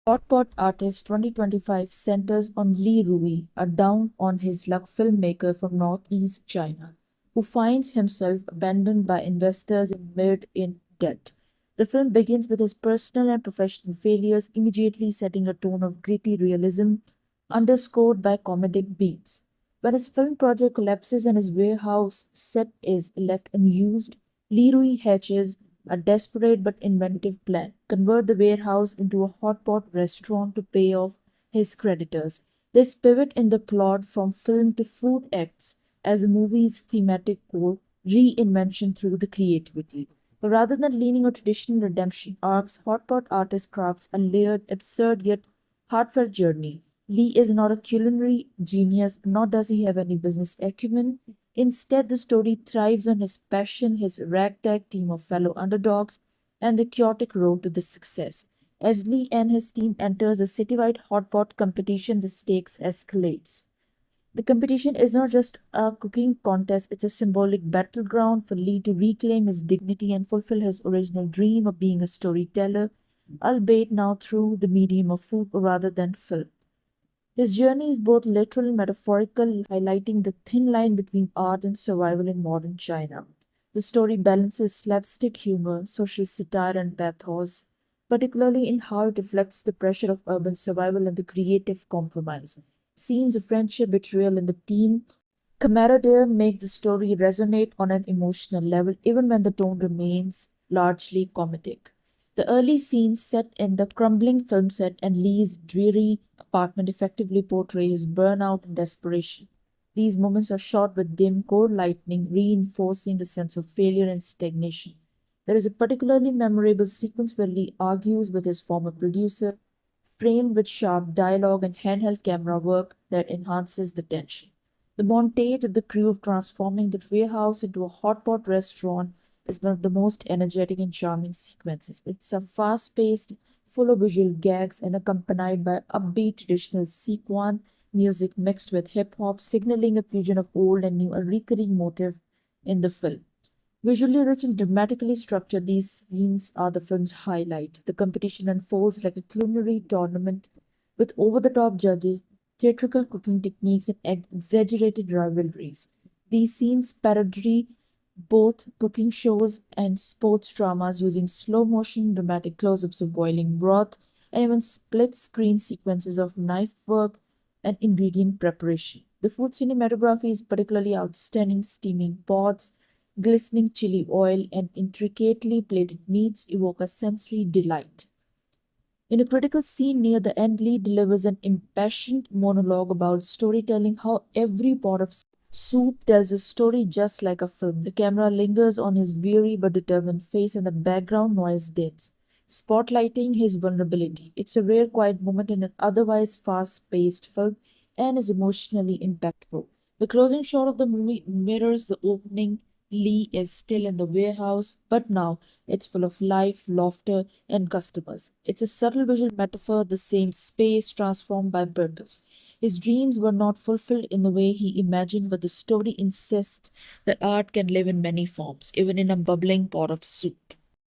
Hot Pot Artist 2025 centers on Li Rui, a down-on-his-luck filmmaker from northeast China, who finds himself abandoned by investors and mired in debt. The film begins with his personal and professional failures, immediately setting a tone of gritty realism, underscored by comedic beats. When his film project collapses and his warehouse set is left unused, Leroy hatches a desperate but inventive plan: convert the warehouse into a hot pot restaurant to pay off his creditors. This pivot in the plot from film to food acts as the movie's thematic core, reinvention through the creativity. But rather than leaning on traditional redemption arcs, Hot Pot Artist crafts a layered, absurd yet heartfelt journey. Lee is not a culinary genius, nor does he have any business acumen. Instead, the story thrives on his passion, his ragtag team of fellow underdogs, and the chaotic road to this success. As Lee and his team enters a citywide hot pot competition, the stakes escalates. The competition is not just a cooking contest, it's a symbolic battleground for Lee to reclaim his dignity and fulfill his original dream of being a storyteller, albeit now through the medium of food rather than film. His journey is both literal and metaphorical, highlighting the thin line between art and survival in modern China. The story balances slapstick humor, social satire, and pathos, particularly in how it reflects the pressure of urban survival and the creative compromise. Scenes of friendship, betrayal, and the team camaraderie make the story resonate on an emotional level, even when the tone remains largely comedic. The early scenes set in the crumbling film set and Lee's dreary apartment effectively portray his burnout and desperation. These moments are shot with dim, cold lighting, reinforcing a sense of failure and stagnation. There is a particularly memorable sequence where Lee argues with his former producer, framed with sharp dialogue and handheld camera work that enhances the tension. The montage of the crew transforming the warehouse into a hot pot restaurant is one of the most energetic and charming sequences. It's a fast paced, full of visual gags, and accompanied by upbeat traditional Sichuan music mixed with hip hop, signaling a fusion of old and new, a recurring motif in the film. Visually rich and dramatically structured, these scenes are the film's highlight. The competition unfolds like a culinary tournament with over the top judges, theatrical cooking techniques, and exaggerated rivalries. These scenes parody both cooking shows and sports dramas using slow motion, dramatic close ups of boiling broth, and even split screen sequences of knife work and ingredient preparation. The food cinematography is particularly outstanding. Steaming pots, glistening chili oil, and intricately plated meats evoke a sensory delight. In a critical scene near the end, Lee delivers an impassioned monologue about storytelling, how every pot of soup tells a story just like a film. The camera lingers on his weary but determined face, and the background noise dims, spotlighting his vulnerability. It's a rare quiet moment in an otherwise fast paced film and is emotionally impactful. The closing shot of the movie mirrors the opening. Lee is still in the warehouse, but now it's full of life, laughter, and customers. It's a subtle visual metaphor, the same space transformed by purpose. His dreams were not fulfilled in the way he imagined, but the story insists that art can live in many forms, even in a bubbling pot of soup.